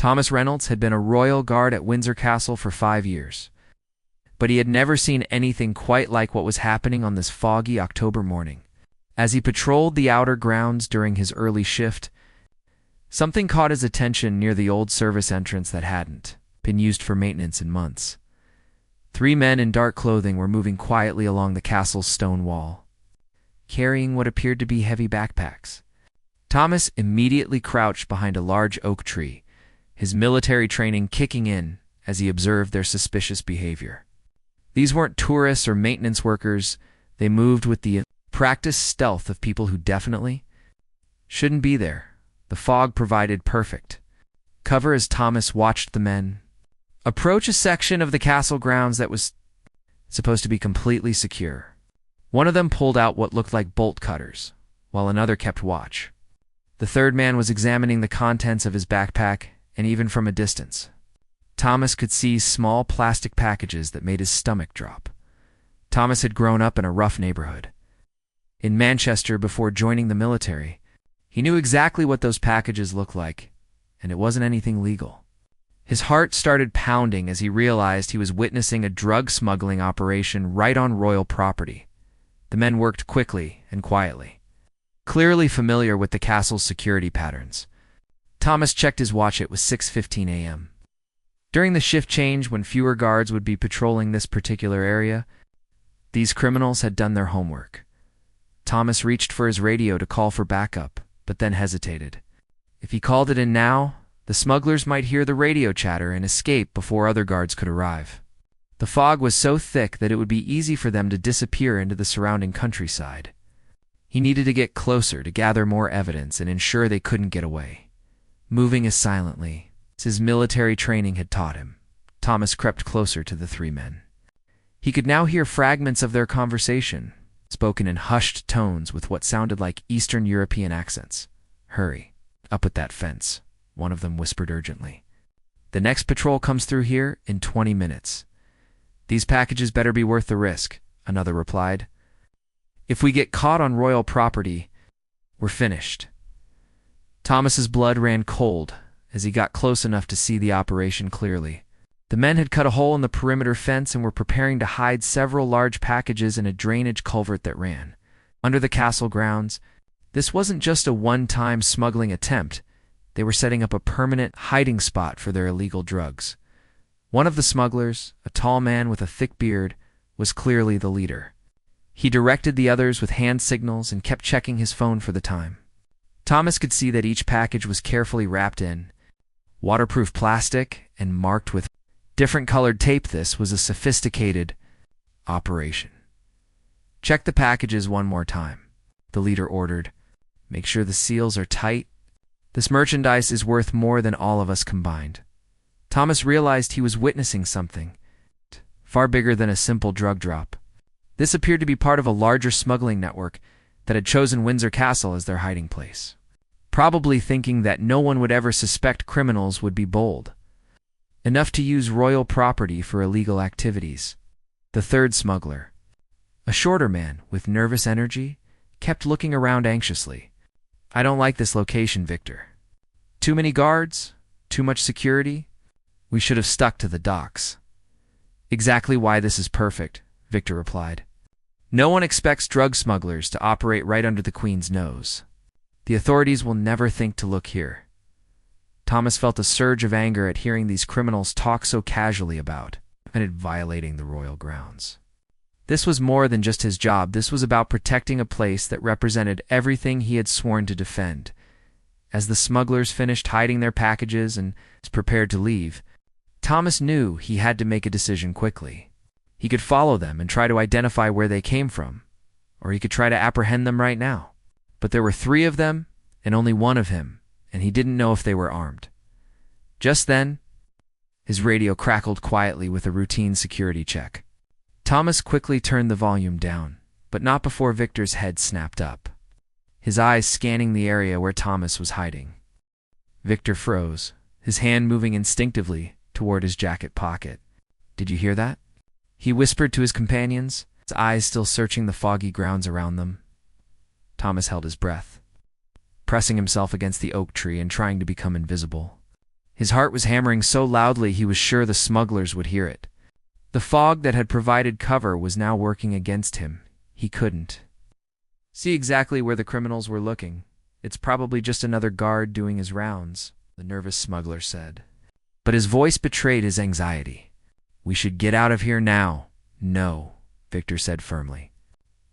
Thomas Reynolds had been a royal guard at Windsor Castle for 5 years, but he had never seen anything quite like what was happening on this foggy October morning. As he patrolled the outer grounds during his early shift, something caught his attention near the old service entrance that hadn't been used for maintenance in months. 3 men in dark clothing were moving quietly along the castle's stone wall, carrying what appeared to be heavy backpacks. Thomas immediately crouched behind a large oak tree, his military training kicking in as he observed their suspicious behavior. These weren't tourists or maintenance workers. They moved with the practiced stealth of people who definitely shouldn't be there. The fog provided perfect cover as Thomas watched the men approach a section of the castle grounds that was supposed to be completely secure. One of them pulled out what looked like bolt cutters, while another kept watch. The third man was examining the contents of his backpack, and even from a distance, Thomas could see small plastic packages that made his stomach drop. Thomas had grown up in a rough neighborhood in Manchester before joining the military. He knew exactly what those packages looked like, and it wasn't anything legal. His heart started pounding as he realized he was witnessing a drug smuggling operation right on royal property. The men worked quickly and quietly, clearly familiar with the castle's security patterns. Thomas checked his watch. It was 6:15 a.m. During the shift change, when fewer guards would be patrolling this particular area, these criminals had done their homework. Thomas reached for his radio to call for backup, but then hesitated. If he called it in now, the smugglers might hear the radio chatter and escape before other guards could arrive. The fog was so thick that it would be easy for them to disappear into the surrounding countryside. He needed to get closer to gather more evidence and ensure they couldn't get away. Moving as silently as his military training had taught him, Thomas crept closer to the 3 men. He could now hear fragments of their conversation, spoken in hushed tones with what sounded like Eastern European accents. "Hurry, up at that fence," one of them whispered urgently. "The next patrol comes through here in 20 minutes. These packages better be worth the risk," another replied. "If we get caught on royal property, we're finished." Thomas's blood ran cold as he got close enough to see the operation clearly. The men had cut a hole in the perimeter fence and were preparing to hide several large packages in a drainage culvert that ran under the castle grounds. This wasn't just a one-time smuggling attempt. They were setting up a permanent hiding spot for their illegal drugs. One of the smugglers, a tall man with a thick beard, was clearly the leader. He directed the others with hand signals and kept checking his phone for the time. Thomas could see that each package was carefully wrapped in waterproof plastic and marked with different colored tape. This was a sophisticated operation. "Check the packages one more time," the leader ordered. "Make sure the seals are tight. This merchandise is worth more than all of us combined." Thomas realized he was witnessing something far bigger than a simple drug drop. This appeared to be part of a larger smuggling network that had chosen Windsor Castle as their hiding place, probably thinking that no one would ever suspect criminals would be bold enough to use royal property for illegal activities. The third smuggler, a shorter man with nervous energy, kept looking around anxiously. "I don't like this location, Victor. Too many guards? Too much security? We should have stuck to the docks." "Exactly why this is perfect," Victor replied. "No one expects drug smugglers to operate right under the Queen's nose. The authorities will never think to look here." Thomas felt a surge of anger at hearing these criminals talk so casually about and violating the royal grounds. This was more than just his job. This was about protecting a place that represented everything he had sworn to defend. As the smugglers finished hiding their packages and was prepared to leave, Thomas knew he had to make a decision quickly. He could follow them and try to identify where they came from, or he could try to apprehend them right now. But there were 3 of them and only one of him, and he didn't know if they were armed. Just then, his radio crackled quietly with a routine security check. Thomas quickly turned the volume down, but not before Victor's head snapped up, his eyes scanning the area where Thomas was hiding. Victor froze, his hand moving instinctively toward his jacket pocket. "Did you hear that?" he whispered to his companions, his eyes still searching the foggy grounds around them. Thomas held his breath, pressing himself against the oak tree and trying to become invisible. His heart was hammering so loudly he was sure the smugglers would hear it. The fog that had provided cover was now working against him. He couldn't see exactly where the criminals were looking. "It's probably just another guard doing his rounds," the nervous smuggler said. But his voice betrayed his anxiety. "We should get out of here now." "No," Victor said firmly.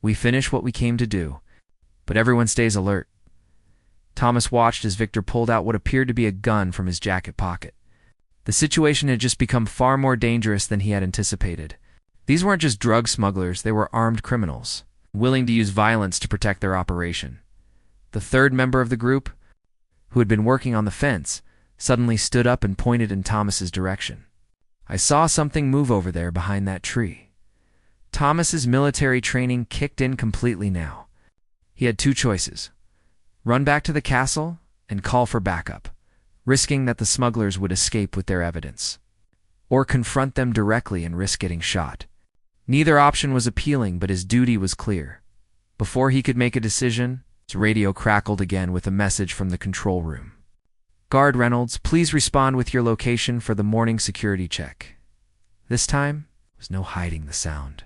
"We finish what we came to do, but everyone stays alert." Thomas watched as Victor pulled out what appeared to be a gun from his jacket pocket. The situation had just become far more dangerous than he had anticipated. These weren't just drug smugglers, they were armed criminals, willing to use violence to protect their operation. The third member of the group, who had been working on the fence, suddenly stood up and pointed in Thomas's direction. "I saw something move over there behind that tree." Thomas's military training kicked in completely now. He had two choices: run back to the castle and call for backup, risking that the smugglers would escape with their evidence, or confront them directly and risk getting shot. Neither option was appealing, but his duty was clear. Before he could make a decision, his radio crackled again with a message from the control room. "Guard Reynolds, please respond with your location for the morning security check." This time, there was no hiding the sound.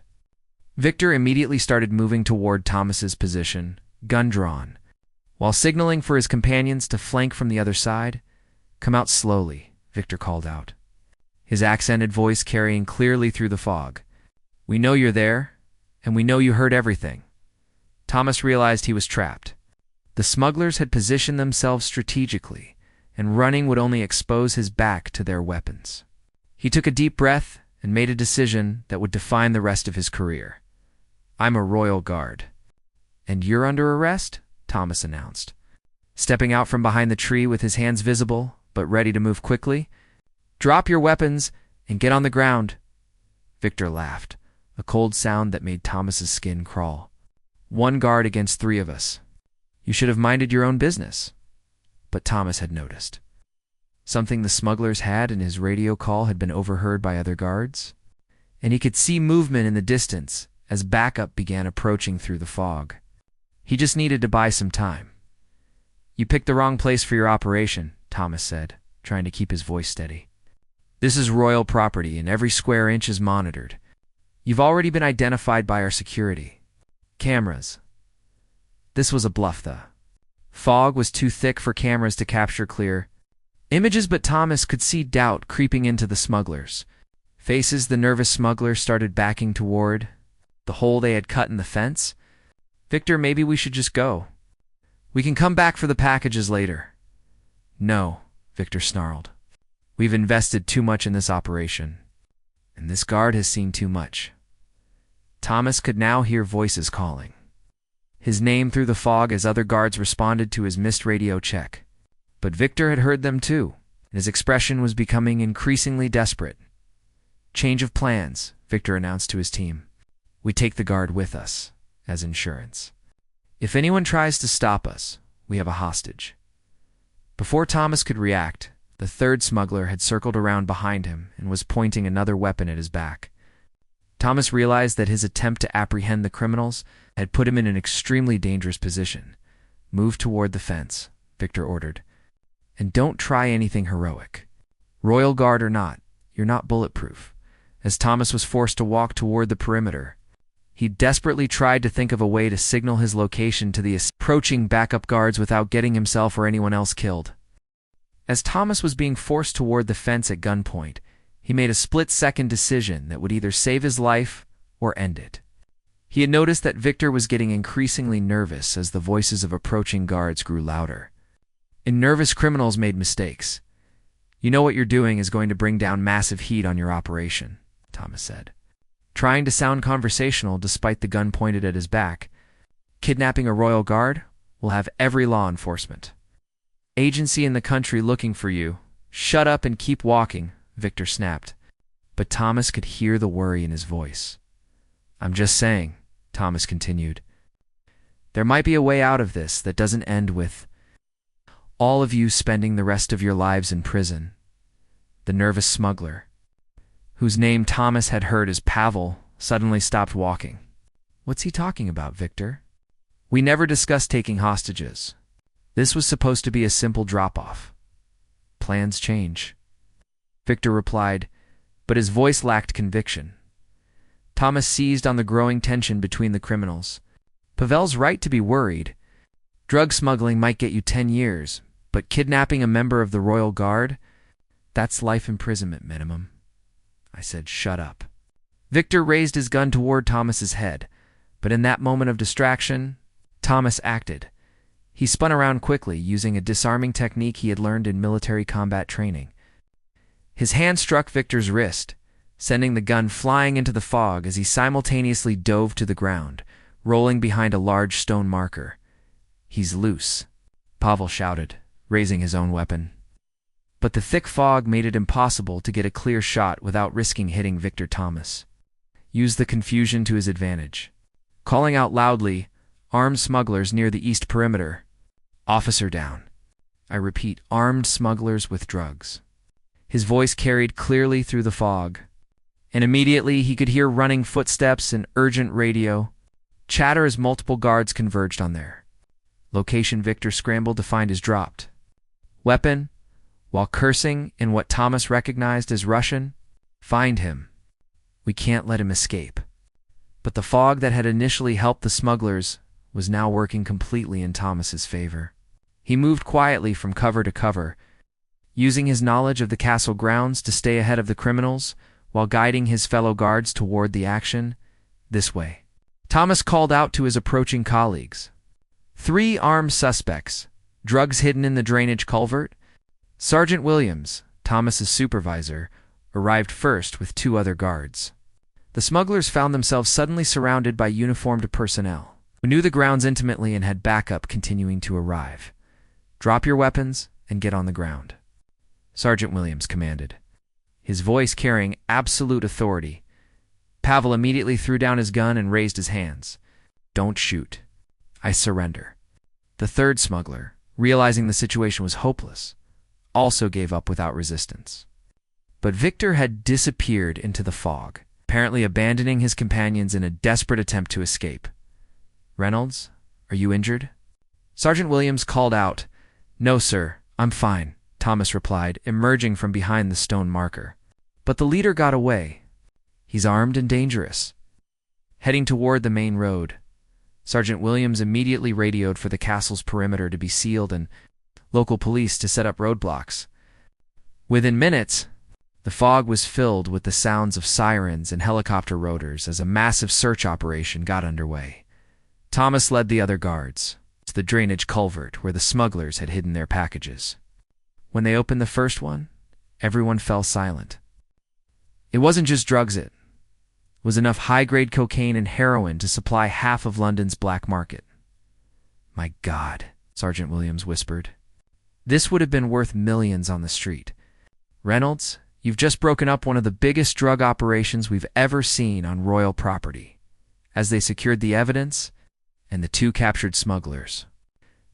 Victor immediately started moving toward Thomas's position, gun drawn, while signaling for his companions to flank from the other side. "Come out slowly," Victor called out, his accented voice carrying clearly through the fog. "We know you're there, and we know you heard everything." Thomas realized he was trapped. The smugglers had positioned themselves strategically, and running would only expose his back to their weapons. He took a deep breath and made a decision that would define the rest of his career. "I'm a royal guard." "And you're under arrest?" Thomas announced, stepping out from behind the tree with his hands visible, but ready to move quickly. "Drop your weapons and get on the ground." Victor laughed, a cold sound that made Thomas's skin crawl. "One guard against three of us. You should have minded your own business." But Thomas had noticed. Something the smugglers had in his radio call had been overheard by other guards, and he could see movement in the distance as backup began approaching through the fog. He just needed to buy some time. "You picked the wrong place for your operation," Thomas said, trying to keep his voice steady. "This is royal property, and every square inch is monitored. You've already been identified by our security cameras." This was a bluff. The fog was too thick for cameras to capture clear images, but Thomas could see doubt creeping into the smugglers' faces. The nervous smugglers started backing toward the hole they had cut in the fence. "Victor, maybe we should just go. We can come back for the packages later." "No," Victor snarled. "We've invested too much in this operation, and this guard has seen too much." Thomas could now hear voices calling his name through the fog as other guards responded to his missed radio check. But Victor had heard them too, and his expression was becoming increasingly desperate. "Change of plans," Victor announced to his team. "We take the guard with us as insurance. If anyone tries to stop us, we have a hostage." Before Thomas could react, the third smuggler had circled around behind him and was pointing another weapon at his back. Thomas realized that his attempt to apprehend the criminals had put him in an extremely dangerous position. "Move toward the fence," Victor ordered. "And don't try anything heroic. Royal Guard or not, you're not bulletproof." As Thomas was forced to walk toward the perimeter, he desperately tried to think of a way to signal his location to the approaching backup guards without getting himself or anyone else killed. As Thomas was being forced toward the fence at gunpoint, he made a split-second decision that would either save his life or end it. He had noticed that Victor was getting increasingly nervous as the voices of approaching guards grew louder. And nervous criminals made mistakes. "You know what you're doing is going to bring down massive heat on your operation," Thomas said, trying to sound conversational despite the gun pointed at his back. "Kidnapping a royal guard will have every law enforcement agency in the country looking for you." "Shut up and keep walking," Victor snapped, but Thomas could hear the worry in his voice. "I'm just saying," Thomas continued, "there might be a way out of this that doesn't end with all of you spending the rest of your lives in prison." The nervous smuggler, whose name Thomas had heard as Pavel, suddenly stopped walking. "What's he talking about, Victor? We never discussed taking hostages. This was supposed to be a simple drop-off." Plans change, Victor replied, but his voice lacked conviction. Thomas seized on the growing tension between the criminals. Pavel's right to be worried. Drug smuggling might get you 10 years, but kidnapping a member of the Royal Guard? That's life imprisonment minimum. I said, shut up. Victor raised his gun toward Thomas's head, but in that moment of distraction, Thomas acted. He spun around quickly, using a disarming technique he had learned in military combat training. His hand struck Victor's wrist, sending the gun flying into the fog as he simultaneously dove to the ground, rolling behind a large stone marker. He's loose, Pavel shouted, raising his own weapon. But the thick fog made it impossible to get a clear shot without risking hitting Victor. Thomas used the confusion to his advantage, calling out loudly, "Armed smugglers near the east perimeter. Officer down." I repeat, armed smugglers with drugs. His voice carried clearly through the fog, and immediately he could hear running footsteps and urgent radio chatter as multiple guards converged on their location. Victor scrambled to find his dropped weapon, while cursing in what Thomas recognized as Russian. "Find him. We can't let him escape." But the fog that had initially helped the smugglers was now working completely in Thomas's favor. He moved quietly from cover to cover, using his knowledge of the castle grounds to stay ahead of the criminals while guiding his fellow guards toward the action. "This way." Thomas called out to his approaching colleagues. 3 armed suspects, drugs hidden in the drainage culvert. Sergeant Williams, Thomas's supervisor, arrived first with 2 other guards. The smugglers found themselves suddenly surrounded by uniformed personnel who knew the grounds intimately and had backup continuing to arrive. "Drop your weapons and get on the ground," Sergeant Williams commanded, his voice carrying absolute authority. Pavel immediately threw down his gun and raised his hands. "Don't shoot. I surrender." The 3rd smuggler, realizing the situation was hopeless, also gave up without resistance. But Victor had disappeared into the fog, apparently abandoning his companions in a desperate attempt to escape. "Reynolds, are you injured?" Sergeant Williams called out. "No, sir, I'm fine," Thomas replied, emerging from behind the stone marker. "But the leader got away. He's armed and dangerous." Heading toward the main road, Sergeant Williams immediately radioed for the castle's perimeter to be sealed and local police to set up roadblocks. Within minutes, the fog was filled with the sounds of sirens and helicopter rotors as a massive search operation got underway. Thomas led the other guards to the drainage culvert where the smugglers had hidden their packages. When they opened the first one, everyone fell silent. It wasn't just drugs, it was enough high-grade cocaine and heroin to supply half of London's black market. "My God," Sergeant Williams whispered. "This would have been worth millions on the street. Reynolds, you've just broken up one of the biggest drug operations we've ever seen on royal property." As they secured the evidence and the 2 captured smugglers,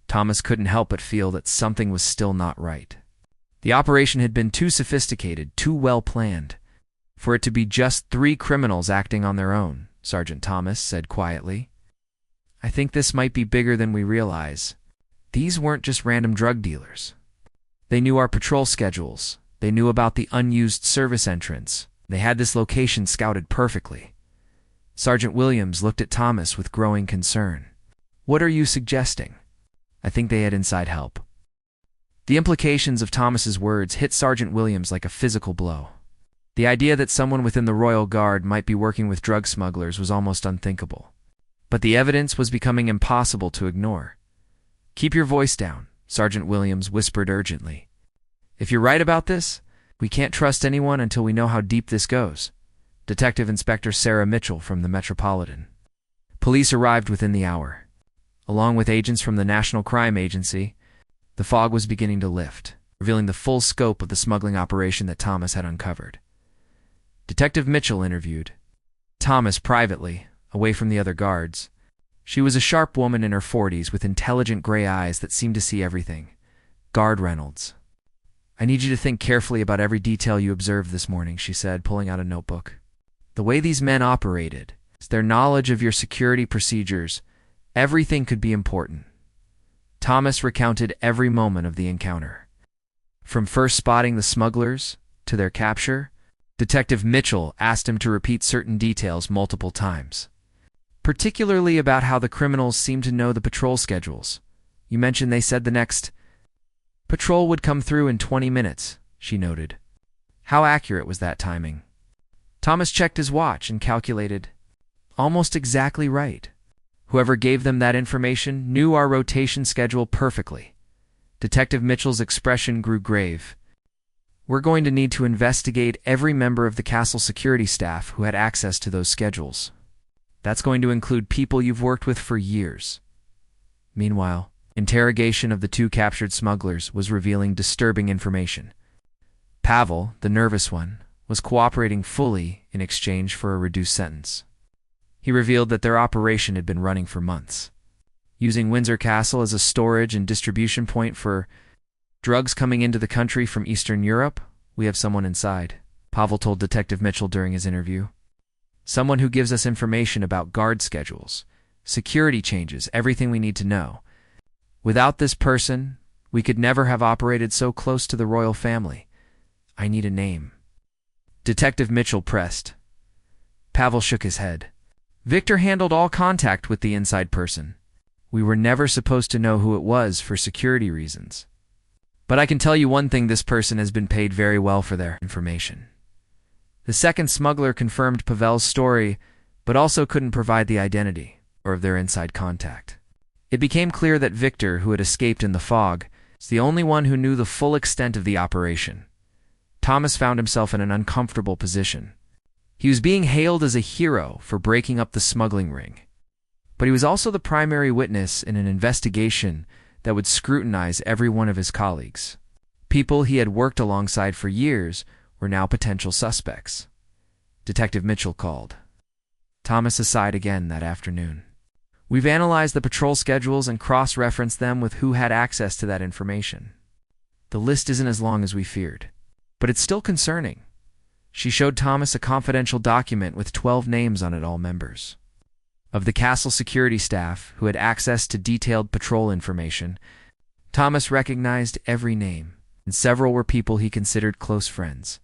Thomas couldn't help but feel that something was still not right. The operation had been too sophisticated, too well planned, for it to be just 3 criminals acting on their own, Sergeant Thomas said quietly. "I think this might be bigger than we realize. These weren't just random drug dealers. They knew our patrol schedules. They knew about the unused service entrance. They had this location scouted perfectly." Sergeant Williams looked at Thomas with growing concern. "What are you suggesting?" "I think they had inside help." The implications of Thomas's words hit Sergeant Williams like a physical blow. The idea that someone within the Royal Guard might be working with drug smugglers was almost unthinkable. But the evidence was becoming impossible to ignore. "Keep your voice down," Sergeant Williams whispered urgently. "If you're right about this, we can't trust anyone until we know how deep this goes." Detective Inspector Sarah Mitchell from the Metropolitan Police arrived within the hour. Along with agents from the National Crime Agency, the fog was beginning to lift, revealing the full scope of the smuggling operation that Thomas had uncovered. Detective Mitchell interviewed Thomas privately, away from the other guards. She was a sharp woman in her 40s with intelligent gray eyes that seemed to see everything. "Guard Reynolds, I need you to think carefully about every detail you observed this morning," she said, pulling out a notebook. "The way these men operated, their knowledge of your security procedures, everything could be important." Thomas recounted every moment of the encounter, From first spotting the smugglers to their capture, Detective Mitchell asked him to repeat certain details multiple times, particularly about how the criminals seemed to know the patrol schedules. You mentioned they said the next patrol would come through in 20 minutes, she noted. How accurate was that timing? Thomas checked his watch and calculated. Almost exactly right. Whoever gave them that information knew our rotation schedule perfectly. Detective Mitchell's expression grew grave. We're going to need to investigate every member of the castle security staff who had access to those schedules. That's going to include people you've worked with for years. Meanwhile, interrogation of the two captured smugglers was revealing disturbing information. Pavel, the nervous one, was cooperating fully in exchange for a reduced sentence. He revealed that their operation had been running for months, using Windsor Castle as a storage and distribution point for drugs coming into the country from Eastern Europe. We have someone inside, Pavel told Detective Mitchell during his interview. Someone who gives us information about guard schedules, security changes, everything we need to know. Without this person, we could never have operated so close to the royal family. I need a name. Detective Mitchell pressed. Pavel shook his head. Victor handled all contact with the inside person. We were never supposed to know who it was for security reasons. But I can tell you one thing, this person has been paid very well for their information. The second smuggler confirmed Pavel's story, but also couldn't provide the identity or of their inside contact. It became clear that Victor, who had escaped in the fog, is the only one who knew the full extent of the operation. Thomas found himself in an uncomfortable position. He was being hailed as a hero for breaking up the smuggling ring, but he was also the primary witness in an investigation that would scrutinize every one of his colleagues. People he had worked alongside for years were now potential suspects. Detective Mitchell called Thomas aside again that afternoon. We've analyzed the patrol schedules and cross-referenced them with who had access to that information. The list isn't as long as we feared, but it's still concerning. She showed Thomas a confidential document with 12 names on it, all members of the castle security staff who had access to detailed patrol information. Thomas recognized every name, and several were people he considered close friends.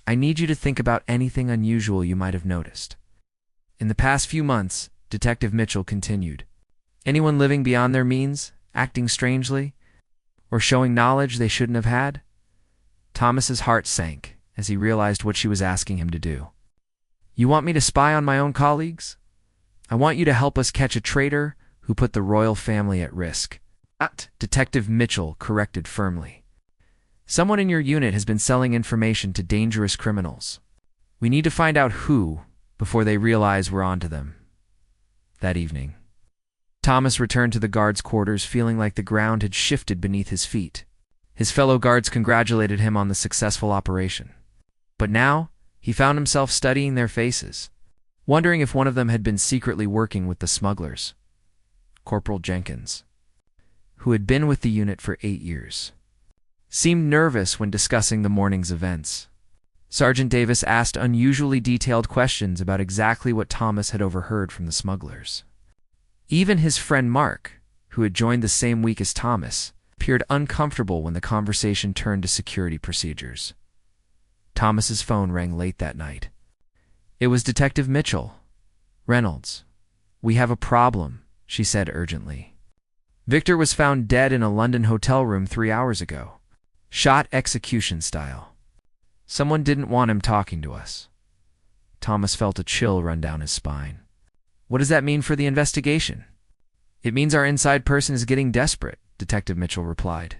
I need you to think about anything unusual you might have noticed. In the past few months, Detective Mitchell continued, anyone living beyond their means, acting strangely, or showing knowledge they shouldn't have had? Thomas's heart sank as he realized what she was asking him to do. You want me to spy on my own colleagues? I want you to help us catch a traitor who put the royal family at risk. Detective Mitchell corrected firmly. Someone in your unit has been selling information to dangerous criminals. We need to find out who before they realize we're onto them. That evening, Thomas returned to the guards' quarters feeling like the ground had shifted beneath his feet. His fellow guards congratulated him on the successful operation. But now, he found himself studying their faces, wondering if one of them had been secretly working with the smugglers. Corporal Jenkins, who had been with the unit for 8 years, seemed nervous when discussing the morning's events. Sergeant Davis asked unusually detailed questions about exactly what Thomas had overheard from the smugglers. Even his friend Mark, who had joined the same week as Thomas, appeared uncomfortable when the conversation turned to security procedures. Thomas's phone rang late that night. It was Detective Mitchell. Reynolds, we have a problem, she said urgently. Victor was found dead in a London hotel room 3 hours ago. Shot execution style. Someone didn't want him talking to us. Thomas felt a chill run down his spine. What does that mean for the investigation? It means our inside person is getting desperate, Detective Mitchell replied.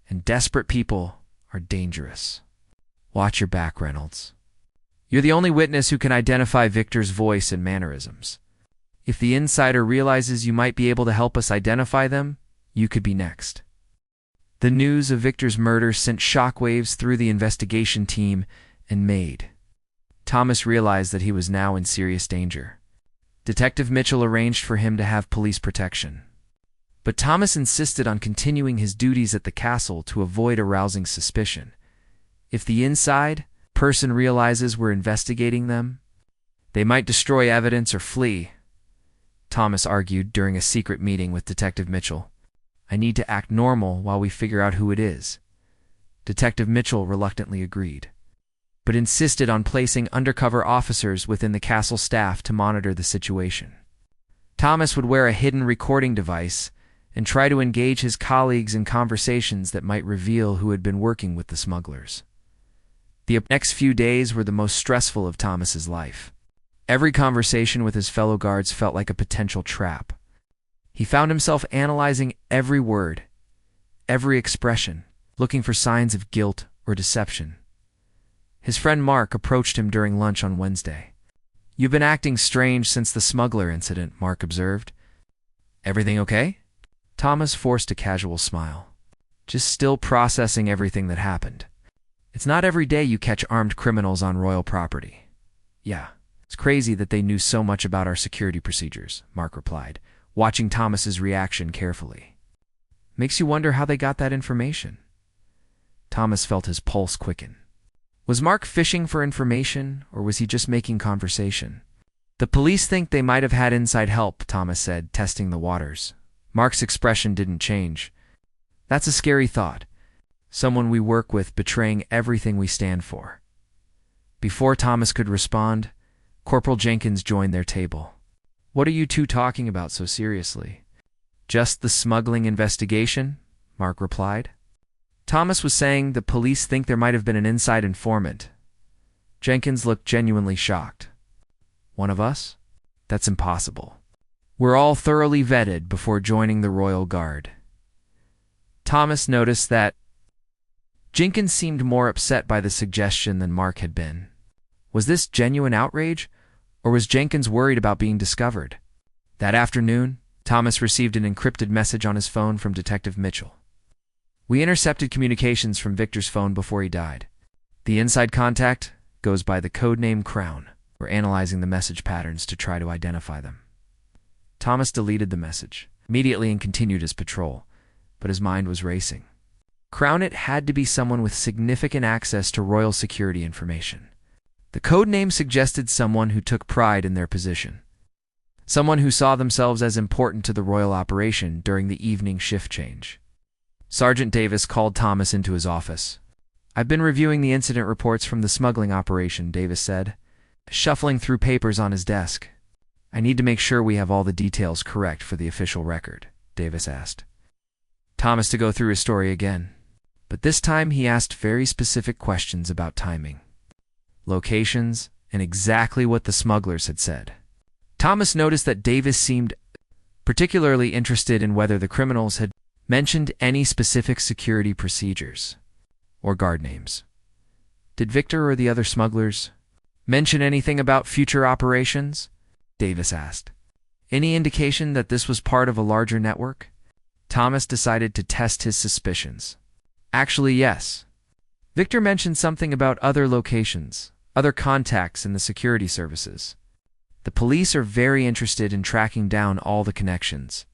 And desperate people are dangerous. Watch your back, Reynolds. You're the only witness who can identify Victor's voice and mannerisms. If the insider realizes you might be able to help us identify them, you could be next. The news of Victor's murder sent shockwaves through the investigation team and made Thomas realized that he was now in serious danger. Detective Mitchell arranged for him to have police protection. But Thomas insisted on continuing his duties at the castle to avoid arousing suspicion. If the inside person realizes we're investigating them, they might destroy evidence or flee, Thomas argued during a secret meeting with Detective Mitchell. I need to act normal while we figure out who it is. Detective Mitchell reluctantly agreed, but insisted on placing undercover officers within the castle staff to monitor the situation. Thomas would wear a hidden recording device and try to engage his colleagues in conversations that might reveal who had been working with the smugglers. The next few days were the most stressful of Thomas's life. Every conversation with his fellow guards felt like a potential trap. He found himself analyzing every word, every expression, looking for signs of guilt or deception. His friend Mark approached him during lunch on Wednesday. "You've been acting strange since the smuggler incident," Mark observed. "Everything okay?" Thomas forced a casual smile. "Just still processing everything that happened. It's not every day you catch armed criminals on royal property." "Yeah, it's crazy that they knew so much about our security procedures," Mark replied, watching Thomas's reaction carefully. "Makes you wonder how they got that information." Thomas felt his pulse quicken. Was Mark fishing for information, or was he just making conversation? "The police think they might have had inside help," Thomas said, testing the waters. Mark's expression didn't change. "That's a scary thought. Someone we work with betraying everything we stand for." Before Thomas could respond, Corporal Jenkins joined their table. "What are you two talking about so seriously?" "Just the smuggling investigation," Mark replied. Thomas was saying the police think there might have been an inside informant. Jenkins looked genuinely shocked. "One of us? That's impossible. We're all thoroughly vetted before joining the Royal Guard." Thomas noticed that Jenkins seemed more upset by the suggestion than Mark had been. Was this genuine outrage, or was Jenkins worried about being discovered? That afternoon, Thomas received an encrypted message on his phone from Detective Mitchell. "We intercepted communications from Victor's phone before he died. The inside contact goes by the codename Crown. We're analyzing the message patterns to try to identify them." Thomas deleted the message immediately and continued his patrol, but his mind was racing. Crown, it had to be someone with significant access to royal security information. The codename suggested someone who took pride in their position, someone who saw themselves as important to the royal operation during the evening shift change. Sergeant Davis called Thomas into his office. "I've been reviewing the incident reports from the smuggling operation," Davis said, shuffling through papers on his desk. "I need to make sure we have all the details correct for the official record," Davis asked Thomas to go through his story again. But this time he asked very specific questions about timing, locations, and exactly what the smugglers had said. Thomas noticed that Davis seemed particularly interested in whether the criminals had mentioned any specific security procedures or guard names. "Did Victor or the other smugglers mention anything about future operations?" Davis asked. "Any indication that this was part of a larger network?" Thomas decided to test his suspicions. "Actually, yes. Victor mentioned something about other locations, other contacts in the security services. The police are very interested in tracking down all the connections."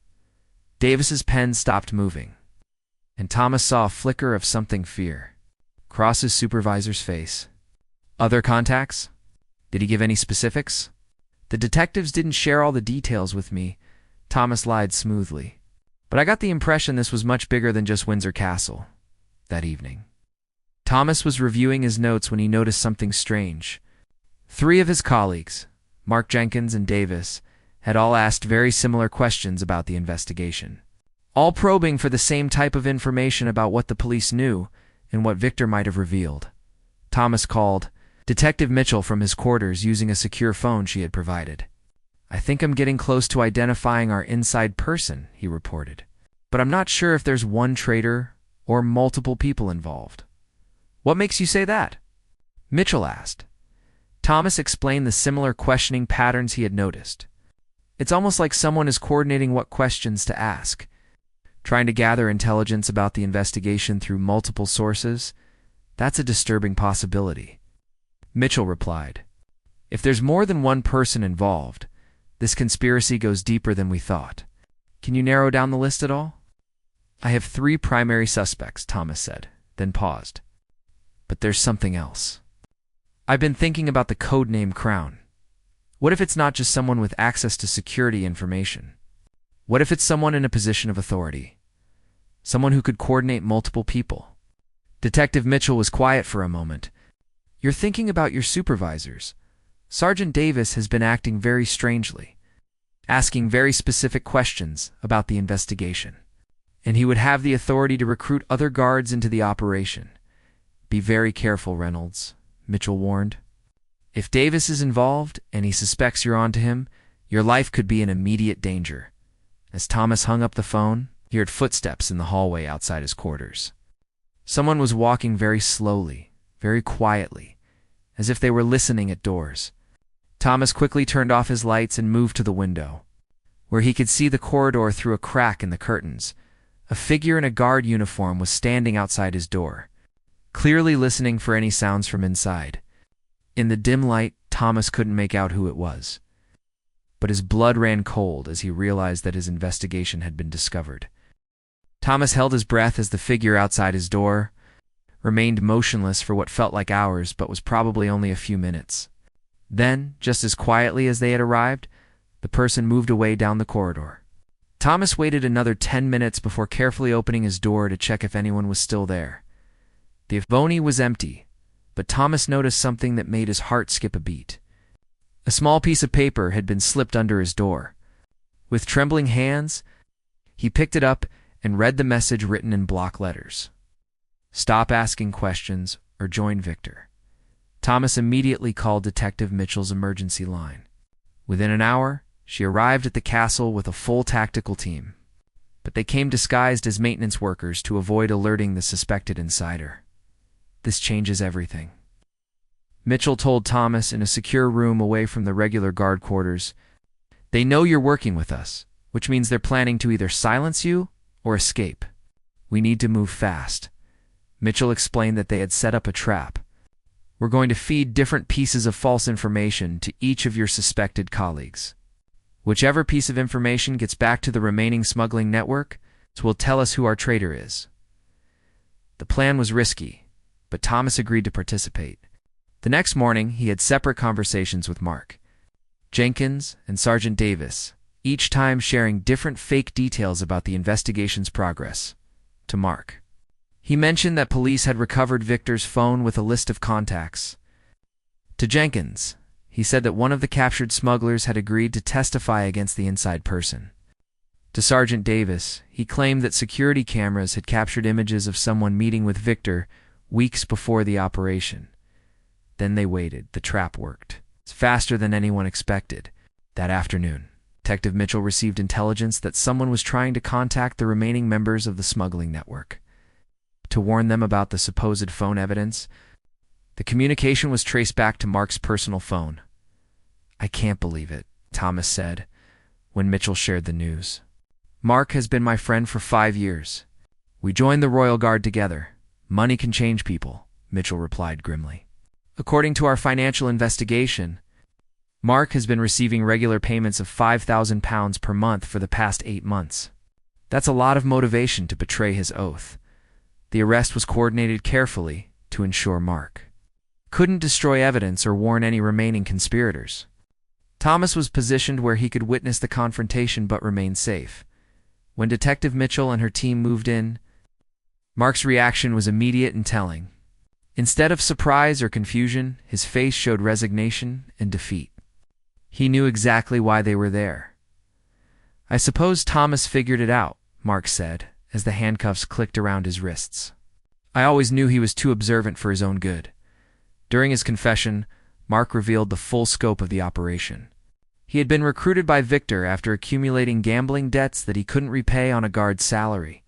Davis's pen stopped moving, and Thomas saw a flicker of something fear cross his supervisor's face. "Other contacts? Did he give any specifics?" "The detectives didn't share all the details with me," Thomas lied smoothly. "But I got the impression this was much bigger than just Windsor Castle." That evening, Thomas was reviewing his notes when he noticed something strange. 3 of his colleagues, Mark, Jenkins, and Davis, had all asked very similar questions about the investigation, all probing for the same type of information about what the police knew and what Victor might have revealed. Thomas called Detective Mitchell from his quarters using a secure phone she had provided. "I think I'm getting close to identifying our inside person," he reported. "But I'm not sure if there's one traitor or multiple people involved." "What makes you say that?" Mitchell asked. Thomas explained the similar questioning patterns he had noticed. "It's almost like someone is coordinating what questions to ask, trying to gather intelligence about the investigation through multiple sources. That's a disturbing possibility." Mitchell replied, "If there's more than one person involved, this conspiracy goes deeper than we thought. Can you narrow down the list at all?" "I have 3 primary suspects," Thomas said, then paused. "But there's something else. I've been thinking about the codename Crown. What if it's not just someone with access to security information? What if it's someone in a position of authority? Someone who could coordinate multiple people?" Detective Mitchell was quiet for a moment. "You're thinking about your supervisors. Sergeant Davis has been acting very strangely, asking very specific questions about the investigation. And he would have the authority to recruit other guards into the operation. Be very careful, Reynolds," Mitchell warned. "If Davis is involved and he suspects you're onto him, your life could be in immediate danger." As Thomas hung up the phone, he heard footsteps in the hallway outside his quarters. Someone was walking very slowly, very quietly, as if they were listening at doors. Thomas quickly turned off his lights and moved to the window, where he could see the corridor through a crack in the curtains. A figure in a guard uniform was standing outside his door, clearly listening for any sounds from inside. In the dim light, Thomas couldn't make out who it was, but his blood ran cold as he realized that his investigation had been discovered. Thomas held his breath as the figure outside his door remained motionless for what felt like hours but was probably only a few minutes. Then, just as quietly as they had arrived, the person moved away down the corridor. Thomas waited another 10 minutes before carefully opening his door to check if anyone was still there. The phone was empty, but Thomas noticed something that made his heart skip a beat. A small piece of paper had been slipped under his door. With trembling hands, he picked it up and read the message written in block letters. "Stop asking questions or join Victor." Thomas immediately called Detective Mitchell's emergency line. Within an hour, she arrived at the castle with a full tactical team, but they came disguised as maintenance workers to avoid alerting the suspected insider. "This changes everything," Mitchell told Thomas in a secure room away from the regular guard quarters. "They know you're working with us, which means they're planning to either silence you or escape. We need to move fast." Mitchell explained that they had set up a trap. "We're going to feed different pieces of false information to each of your suspected colleagues. Whichever piece of information gets back to the remaining smuggling network will tell us who our traitor is." The plan was risky, but Thomas agreed to participate. The next morning, he had separate conversations with Mark, Jenkins, and Sergeant Davis, each time sharing different fake details about the investigation's progress. To Mark, he mentioned that police had recovered Victor's phone with a list of contacts. To Jenkins, he said that one of the captured smugglers had agreed to testify against the inside person. To Sergeant Davis, he claimed that security cameras had captured images of someone meeting with Victor weeks before the operation. Then they waited. The trap worked. It's faster than anyone expected. That afternoon, Detective Mitchell received intelligence that someone was trying to contact the remaining members of the smuggling network to warn them about the supposed phone evidence. The communication was traced back to Mark's personal phone. "I can't believe it," Thomas said when Mitchell shared the news. "Mark has been my friend for 5 years. We joined the Royal Guard together. Money can change people," Mitchell replied grimly. "According to our financial investigation, Mark has been receiving regular payments of £5,000 per month for the past 8 months. That's a lot of motivation to betray his oath. The arrest was coordinated carefully to ensure Mark couldn't destroy evidence or warn any remaining conspirators. Thomas was positioned where he could witness the confrontation but remain safe. When Detective Mitchell and her team moved in, Mark's reaction was immediate and telling. Instead of surprise or confusion, his face showed resignation and defeat. He knew exactly why they were there. "I suppose Thomas figured it out," Mark said, as the handcuffs clicked around his wrists. "I always knew he was too observant for his own good." During his confession, Mark revealed the full scope of the operation. He had been recruited by Victor after accumulating gambling debts that he couldn't repay on a guard's salary.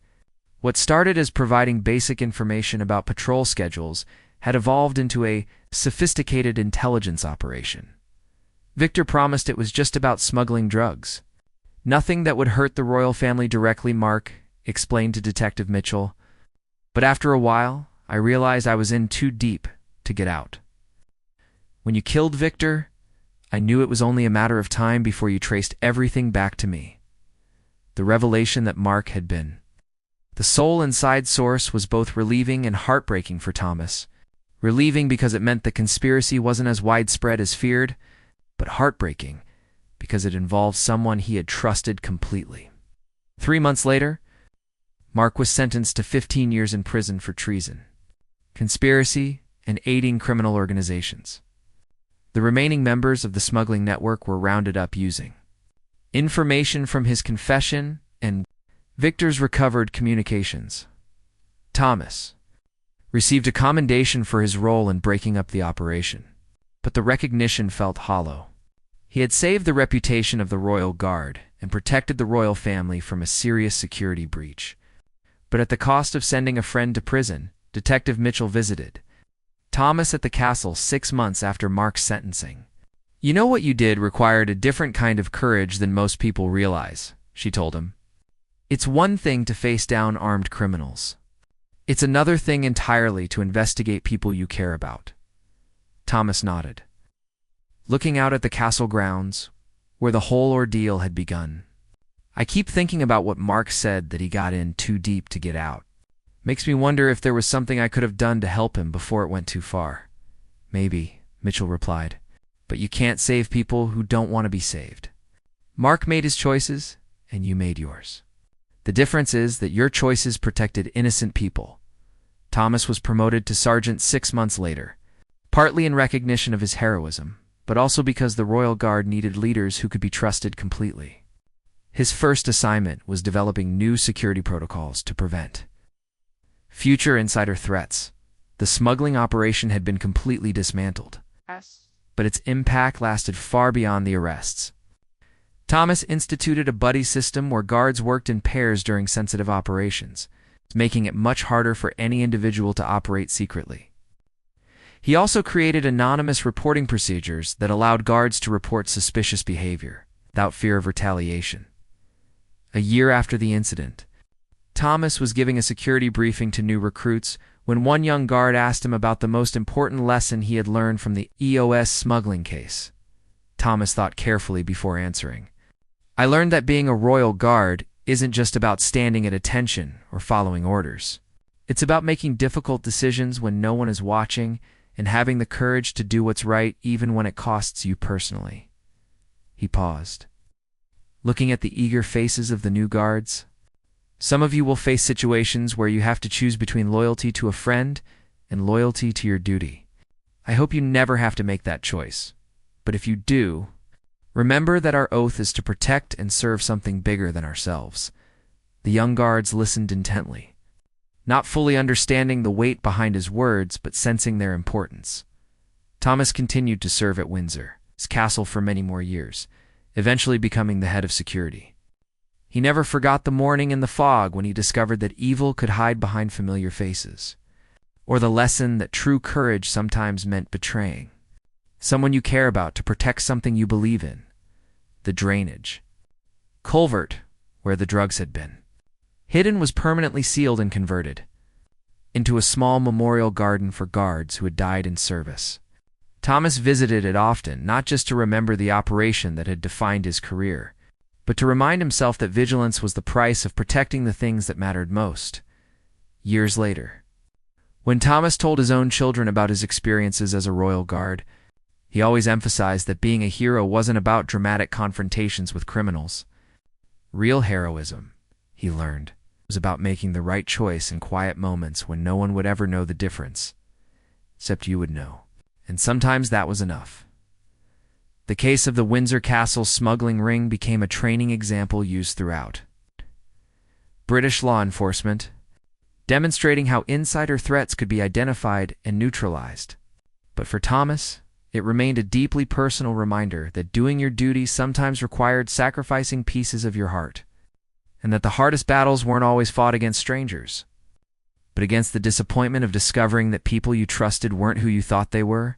What started as providing basic information about patrol schedules had evolved into a sophisticated intelligence operation. Victor promised it was just about smuggling drugs. "Nothing that would hurt the royal family directly," Mark explained to Detective Mitchell. "But after a while, I realized I was in too deep to get out. When you killed Victor, I knew it was only a matter of time before you traced everything back to me." The revelation that Mark had been the sole inside source was both relieving and heartbreaking for Thomas. Relieving because it meant the conspiracy wasn't as widespread as feared, but heartbreaking because it involved someone he had trusted completely. 3 months later, Mark was sentenced to 15 years in prison for treason. conspiracy, and aiding criminal organizations. The remaining members of the smuggling network were rounded up using information from his confession and Victor's recovered communications. Thomas received a commendation for his role in breaking up the operation, but the recognition felt hollow. He had saved the reputation of the Royal Guard and protected the royal family from a serious security breach. But at the cost of sending a friend to prison, Detective Mitchell visited Thomas at the castle 6 months after Mark's sentencing. "You know what you did required a different kind of courage than most people realize," she told him. "It's one thing to face down armed criminals. It's another thing entirely to investigate people you care about." Thomas nodded, looking out at the castle grounds, where the whole ordeal had begun. "I keep thinking about what Mark said, that he got in too deep to get out. Makes me wonder if there was something I could have done to help him before it went too far." "Maybe," Mitchell replied, "but you can't save people who don't want to be saved. Mark made his choices, and you made yours. The difference is that your choices protected innocent people." Thomas was promoted to sergeant 6 months later, partly in recognition of his heroism, but also because the Royal Guard needed leaders who could be trusted completely. His first assignment was developing new security protocols to prevent future insider threats. The smuggling operation had been completely dismantled, but its impact lasted far beyond the arrests. Thomas instituted a buddy system where guards worked in pairs during sensitive operations, making it much harder for any individual to operate secretly. He also created anonymous reporting procedures that allowed guards to report suspicious behavior without fear of retaliation. A year after the incident, Thomas was giving a security briefing to new recruits when one young guard asked him about the most important lesson he had learned from the EOS smuggling case. Thomas thought carefully before answering. "I learned that being a Royal Guard isn't just about standing at attention or following orders. It's about making difficult decisions when no one is watching and having the courage to do what's right even when it costs you personally." He paused, looking at the eager faces of the new guards. "Some of you will face situations where you have to choose between loyalty to a friend and loyalty to your duty. I hope you never have to make that choice. But if you do, remember that our oath is to protect and serve something bigger than ourselves." The young guards listened intently, not fully understanding the weight behind his words, but sensing their importance. Thomas continued to serve at Windsor, his castle, for many more years, eventually becoming the head of security. He never forgot the morning in the fog when he discovered that evil could hide behind familiar faces, or the lesson that true courage sometimes meant betraying someone you care about to protect something you believe in. The drainage culvert where the drugs had been hidden was permanently sealed and converted into a small memorial garden for guards who had died in service. Thomas visited it often, not just to remember the operation that had defined his career, but to remind himself that vigilance was the price of protecting the things that mattered most. Years later, when Thomas told his own children about his experiences as a Royal Guard, he always emphasized that being a hero wasn't about dramatic confrontations with criminals. Real heroism, he learned, was about making the right choice in quiet moments when no one would ever know the difference, except you would know. And sometimes that was enough. The case of the Windsor Castle smuggling ring became a training example used throughout British law enforcement, demonstrating how insider threats could be identified and neutralized. But for Thomas, it remained a deeply personal reminder that doing your duty sometimes required sacrificing pieces of your heart, and that the hardest battles weren't always fought against strangers, but against the disappointment of discovering that people you trusted weren't who you thought they were.